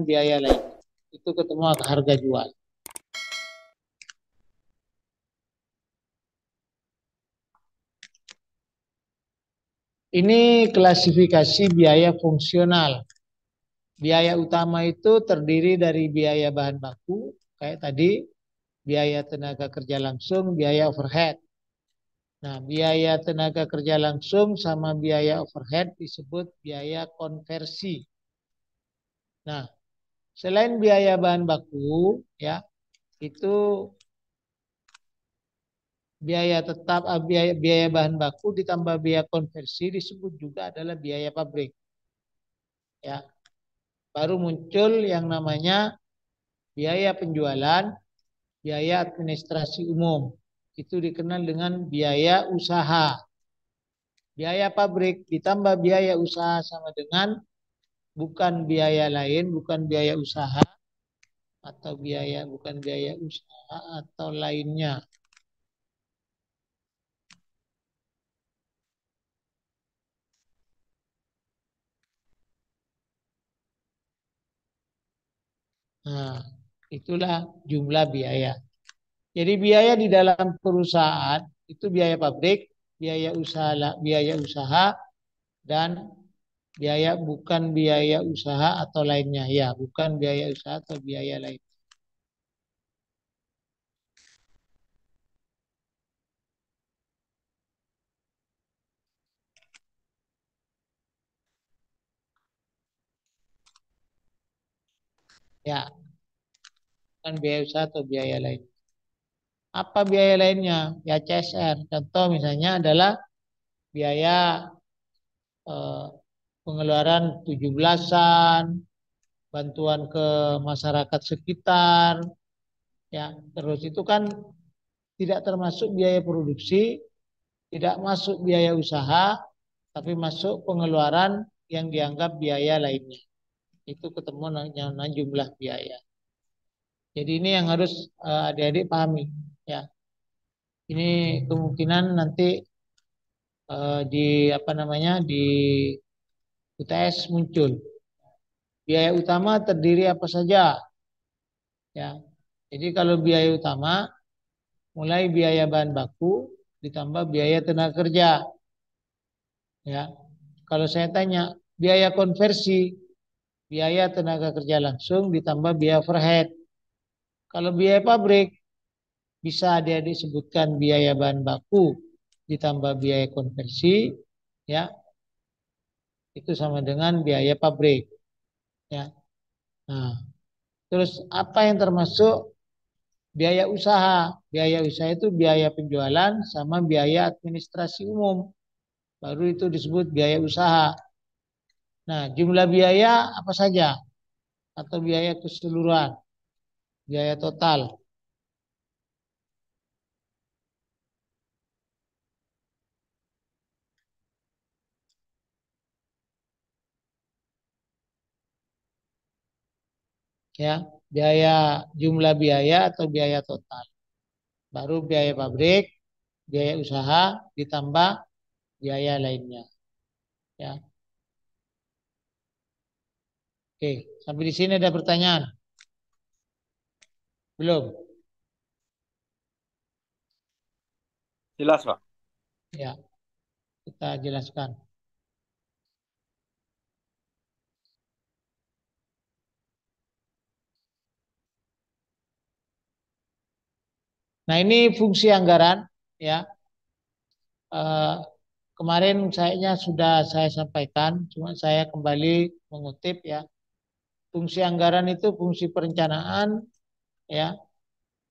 biaya lain. Itu ketemu harga jual. Ini klasifikasi biaya fungsional. Biaya utama itu terdiri dari biaya bahan baku, kayak tadi, biaya tenaga kerja langsung, biaya overhead. Nah, biaya tenaga kerja langsung sama biaya overhead disebut biaya konversi. Nah, selain biaya bahan baku, ya, itu biaya tetap, biaya bahan baku ditambah biaya konversi disebut juga adalah biaya pabrik. Ya, baru muncul yang namanya biaya penjualan, biaya administrasi umum. Itu dikenal dengan biaya usaha. Biaya pabrik ditambah biaya usaha sama dengan bukan biaya lain, bukan biaya usaha atau biaya bukan biaya usaha atau lainnya. Nah, itulah jumlah biaya. Jadi biaya di dalam perusahaan itu biaya pabrik, biaya usaha dan biaya bukan biaya usaha atau lainnya. Ya, bukan biaya usaha atau biaya lain. Ya, bukan biaya usaha atau biaya lain. Apa biaya lainnya? Ya CSR. Contoh misalnya adalah biaya eh, pengeluaran 17-an, bantuan ke masyarakat sekitar, ya. Terus itu kan tidak termasuk biaya produksi, tidak masuk biaya usaha, tapi masuk pengeluaran yang dianggap biaya lainnya. Itu ketemu yang jumlah biaya. Jadi ini yang harus adik-adik pahami, ya. Ini kemungkinan nanti di apa namanya di UTS muncul. Biaya utama terdiri apa saja, ya. Jadi kalau biaya utama mulai biaya bahan baku ditambah biaya tenaga kerja, ya. Kalau saya tanya biaya konversi, biaya tenaga kerja langsung ditambah biaya overhead. Kalau biaya pabrik bisa dia disebutkan biaya bahan baku ditambah biaya konversi, ya. Itu sama dengan biaya pabrik, ya. Nah, terus apa yang termasuk biaya usaha? Biaya usaha itu biaya penjualan sama biaya administrasi umum. Baru itu disebut biaya usaha. Nah, jumlah biaya apa saja? Atau biaya keseluruhan, biaya total. Ya, biaya jumlah biaya atau biaya total. Baru biaya pabrik, biaya usaha ditambah biaya lainnya. Ya, oke. Sampai di sini ada pertanyaan? Belum? Jelas, Pak. Ya, kita jelaskan. Nah, ini fungsi anggaran, ya. Eh, Kemarin sayanya sudah saya sampaikan, cuma saya kembali mengutip, ya. Fungsi anggaran itu fungsi perencanaan, ya,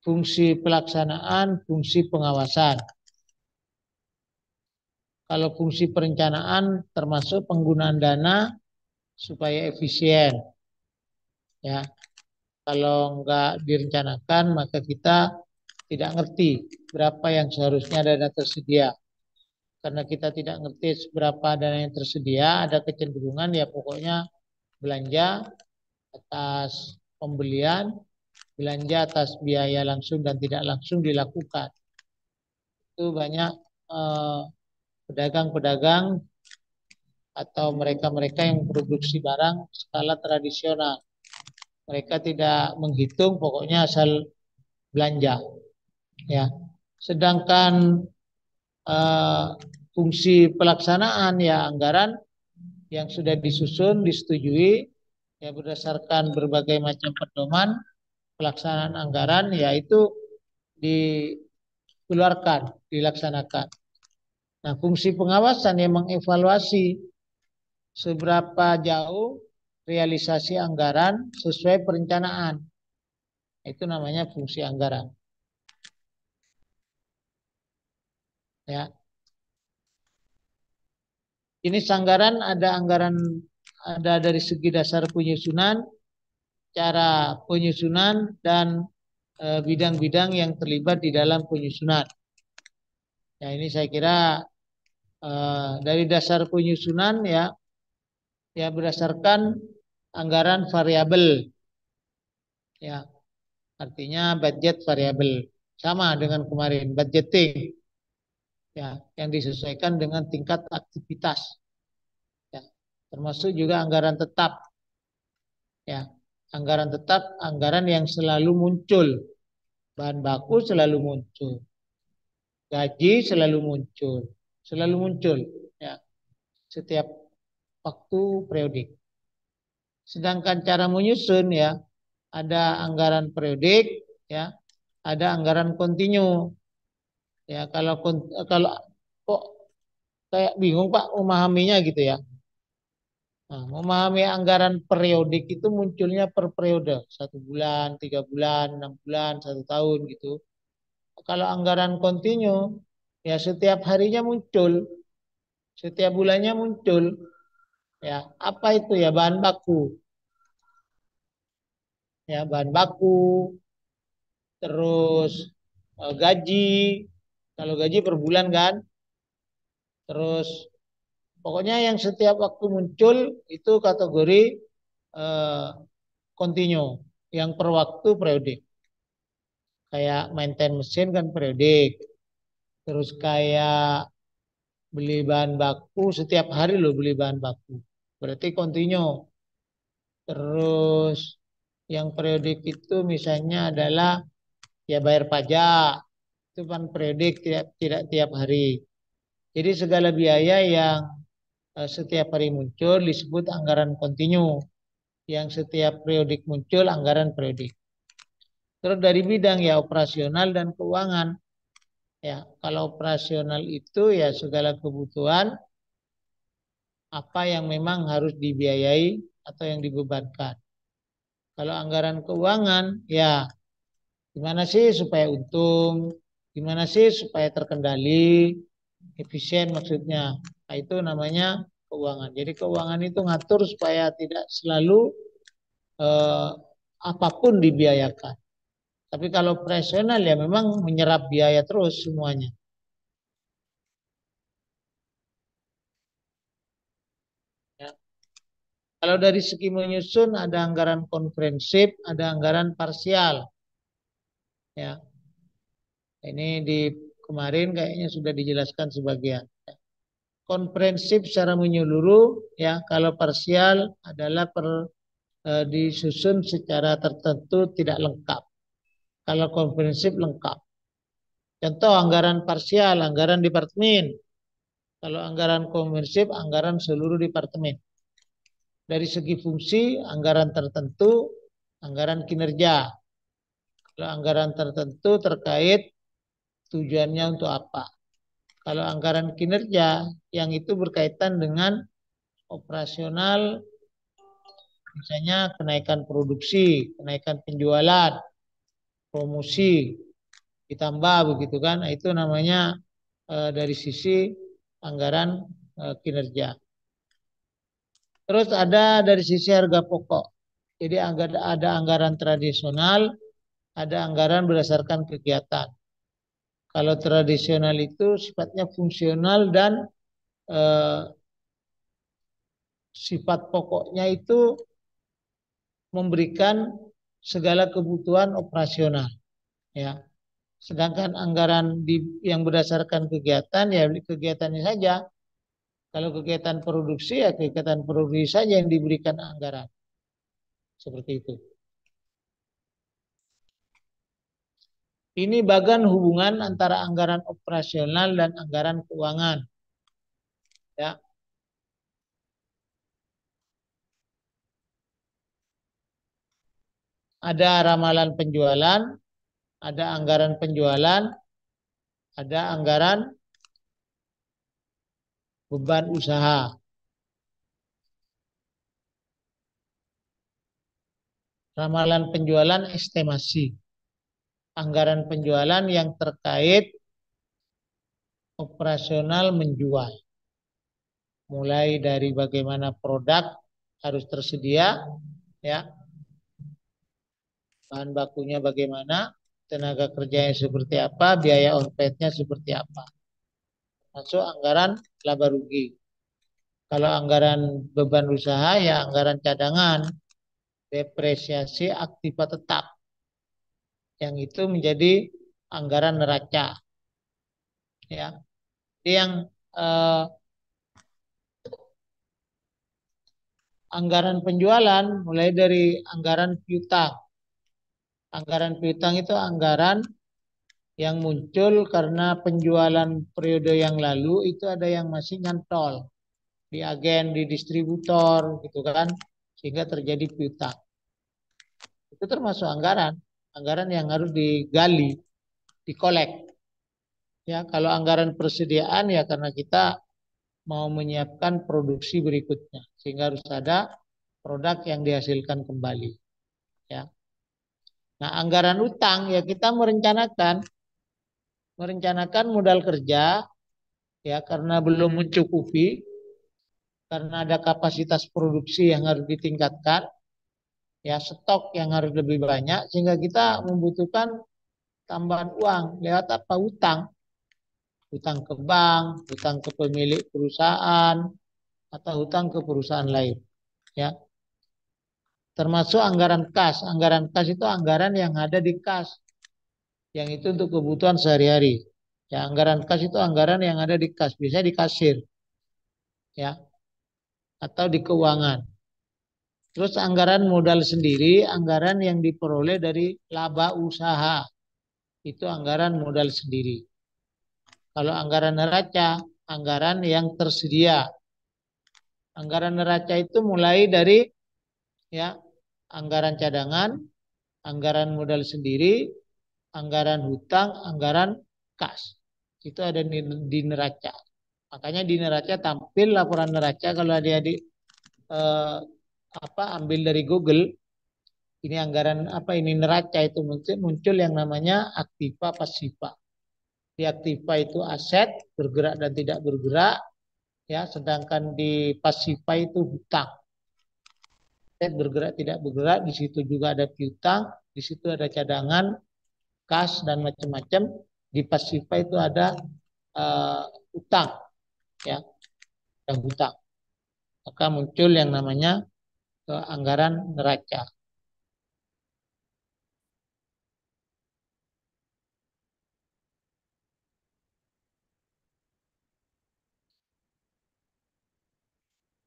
fungsi pelaksanaan, fungsi pengawasan. Kalau fungsi perencanaan termasuk penggunaan dana supaya efisien, ya. Kalau enggak direncanakan maka kita tidak ngerti berapa yang seharusnya dana tersedia. Karena kita tidak ngerti berapa dana yang tersedia, ada kecenderungan ya pokoknya belanja atas pembelian, belanja atas biaya langsung dan tidak langsung dilakukan. Itu banyak pedagang-pedagang atau mereka-mereka yang produksi barang skala tradisional. Mereka tidak menghitung, pokoknya asal belanja, ya. Sedangkan eh, fungsi pelaksanaan ya anggaran yang sudah disusun, disetujui ya berdasarkan berbagai macam pedoman pelaksanaan anggaran, yaitu dikeluarkan, dilaksanakan. Nah, fungsi pengawasan yang mengevaluasi seberapa jauh realisasi anggaran sesuai perencanaan. Itu namanya fungsi anggaran. Ya, jenis anggaran ada dari segi dasar penyusunan, cara penyusunan dan bidang-bidang yang terlibat di dalam penyusunan. Ya, ini saya kira dari dasar penyusunan ya berdasarkan anggaran variabel, ya artinya budget variabel sama dengan kemarin budgeting, ya yang disesuaikan dengan tingkat aktivitas, ya termasuk juga anggaran tetap, ya anggaran tetap anggaran yang selalu muncul, bahan baku selalu muncul, gaji selalu muncul, ya setiap waktu periodik. Sedangkan cara menyusun ya ada anggaran periodik, ya ada anggaran kontinu. Ya kalau kok kayak bingung Pak memahaminya gitu ya. Nah, memahami anggaran periodik itu munculnya per periode, 1 bulan, 3 bulan, 6 bulan, 1 tahun gitu. Kalau anggaran kontinu, ya setiap harinya muncul, setiap bulannya muncul. Ya, apa itu ya bahan baku? Ya, bahan baku, terus gaji. Kalau gaji per bulan kan, terus pokoknya yang setiap waktu muncul itu kategori eh, kontinu, yang per waktu periodik. Kayak maintain mesin kan periodik. Terus kayak beli bahan baku setiap hari lo beli bahan baku. Berarti kontinu. Terus yang periodik itu misalnya adalah ya bayar pajak. Itu kan periodik tidak tiap hari. Jadi segala biaya yang setiap hari muncul disebut anggaran kontinu. Yang setiap periodik muncul anggaran periodik. Terus dari bidang ya operasional dan keuangan. Ya, kalau operasional itu ya segala kebutuhan apa yang memang harus dibiayai atau yang dibebankan. Kalau anggaran keuangan ya gimana sih supaya untung, gimana sih supaya terkendali, efisien maksudnya. Nah, itu namanya keuangan. Jadi keuangan itu ngatur supaya tidak selalu eh, apapun dibiayakan. Tapi kalau operasional ya memang menyerap biaya terus semuanya. Ya. Kalau dari segi menyusun ada anggaran komprehensif, ada anggaran parsial. Ya, ini di kemarin kayaknya sudah dijelaskan sebagian. Komprehensif secara menyeluruh, ya. Kalau parsial adalah disusun secara tertentu tidak lengkap. Kalau komprehensif lengkap. Contoh anggaran parsial, anggaran departemen. Kalau anggaran komprehensif, anggaran seluruh departemen. Dari segi fungsi, anggaran tertentu, anggaran kinerja. Kalau anggaran tertentu terkait tujuannya untuk apa. Kalau anggaran kinerja, yang itu berkaitan dengan operasional, misalnya kenaikan produksi, kenaikan penjualan, promosi, ditambah begitu kan. Nah, itu namanya dari sisi anggaran kinerja. Terus ada dari sisi harga pokok. Jadi ada anggaran tradisional, ada anggaran berdasarkan kegiatan. Kalau tradisional itu sifatnya fungsional dan eh, sifat pokoknya itu memberikan segala kebutuhan operasional, ya. Sedangkan anggaran yang berdasarkan kegiatan ya kegiatannya saja. Kalau kegiatan produksi ya kegiatan produksi saja yang diberikan anggaran. Seperti itu. Ini bagian hubungan antara anggaran operasional dan anggaran keuangan. Ya, ada ramalan penjualan, ada anggaran penjualan, ada anggaran beban usaha. Ramalan penjualan estimasi. Anggaran penjualan yang terkait operasional menjual. Mulai dari bagaimana produk harus tersedia, ya, bahan bakunya bagaimana, tenaga kerjanya seperti apa, biaya overheadnya seperti apa. Masuk anggaran laba rugi. Kalau anggaran beban usaha ya anggaran cadangan, depresiasi aktiva tetap. Yang itu menjadi anggaran neraca. Ya, yang eh, anggaran penjualan mulai dari anggaran piutang. Anggaran piutang itu anggaran yang muncul karena penjualan periode yang lalu itu ada yang masih nyantol di agen, di distributor gitu kan, sehingga terjadi piutang. Itu termasuk anggaran, anggaran yang harus digali, dikolek. Ya, kalau anggaran persediaan ya karena kita mau menyiapkan produksi berikutnya, sehingga harus ada produk yang dihasilkan kembali. Ya. Nah, anggaran utang ya kita merencanakan modal kerja ya karena belum mencukupi, karena ada kapasitas produksi yang harus ditingkatkan, ya stok yang harus lebih banyak sehingga kita membutuhkan tambahan uang lewat apa? Utang. Utang ke bank, utang ke pemilik perusahaan atau utang ke perusahaan lain, ya. Termasuk anggaran kas. Anggaran kas itu anggaran yang ada di kas, yang itu untuk kebutuhan sehari-hari. Ya, anggaran kas itu anggaran yang ada di kas, biasanya di kasir, ya, atau di keuangan. Terus anggaran modal sendiri, anggaran yang diperoleh dari laba usaha. Itu anggaran modal sendiri. Kalau anggaran neraca, anggaran yang tersedia. Anggaran neraca itu mulai dari ya anggaran cadangan, anggaran modal sendiri, anggaran hutang, anggaran kas. Itu ada di neraca. Makanya di neraca tampil laporan neraca kalau adik-adik eh, ambil dari Google, ini anggaran apa ini neraca itu muncul yang namanya aktiva pasiva. Di aktiva itu aset bergerak dan tidak bergerak, ya, sedangkan di pasiva itu hutang. Aset bergerak tidak bergerak, di situ juga ada piutang, di situ ada cadangan, kas dan macam-macam. Di pasiva itu ada uh, utang, ya, ada hutang. Maka muncul yang namanya anggaran neraca.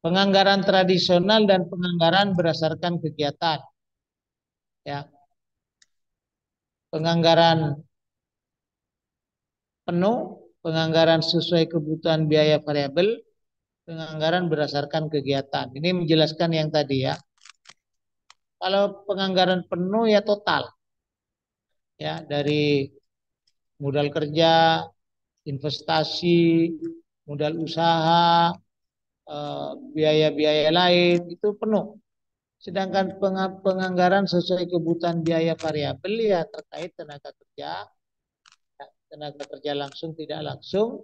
Penganggaran tradisional dan penganggaran berdasarkan kegiatan. Ya, penganggaran penuh, penganggaran sesuai kebutuhan biaya variabel, penganggaran berdasarkan kegiatan. Ini menjelaskan yang tadi ya. Kalau penganggaran penuh ya total, ya dari modal kerja, investasi, modal usaha, biaya-biaya lain itu penuh. Sedangkan penganggaran sesuai kebutuhan biaya variabel ya terkait tenaga kerja langsung tidak langsung,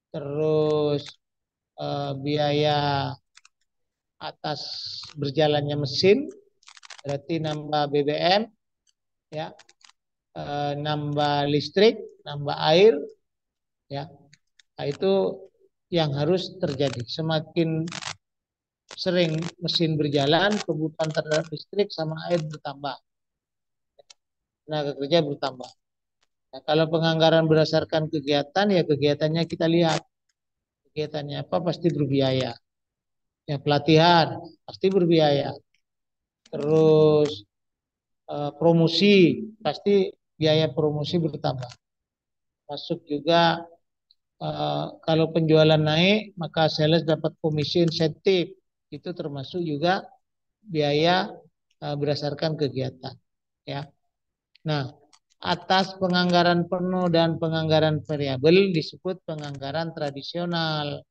terus biaya atas berjalannya mesin, berarti nambah BBM, ya, nambah listrik, nambah air, ya. Nah, itu yang harus terjadi. Semakin sering mesin berjalan, kebutuhan terhadap listrik sama air bertambah, tenaga kerja bertambah. Nah, kalau penganggaran berdasarkan kegiatan, ya kegiatannya kita lihat. Kegiatannya apa pasti berbiaya. Ya pelatihan pasti berbiaya. Terus promosi pasti biaya promosi bertambah. Masuk juga kalau penjualan naik, maka sales dapat komisi insentif. Itu termasuk juga biaya berdasarkan kegiatan. Ya. Nah, atas penganggaran penuh dan penganggaran variabel disebut penganggaran tradisional.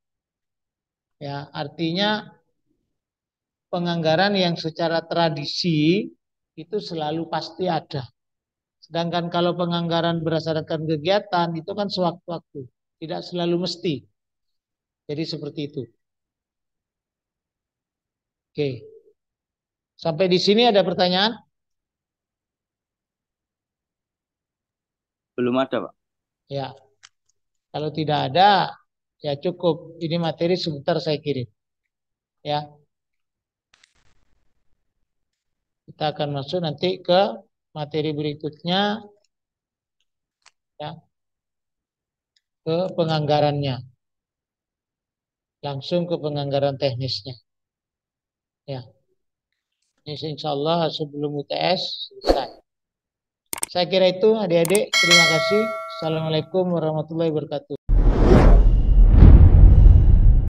Ya, artinya penganggaran yang secara tradisi itu selalu pasti ada. Sedangkan kalau penganggaran berdasarkan kegiatan itu kan sewaktu-waktu, tidak selalu mesti. Jadi seperti itu. Oke. Sampai di sini ada pertanyaan? Belum ada, Pak. Ya. Kalau tidak ada, ya cukup. Ini materi sebentar saya kirim. Ya. Kita akan masuk nanti ke materi berikutnya, ya, ke penganggarannya. Langsung ke penganggaran teknisnya. Ya. Ini insya Allah sebelum UTS selesai. Saya kira itu adik-adik. Terima kasih. Assalamualaikum warahmatullahi wabarakatuh.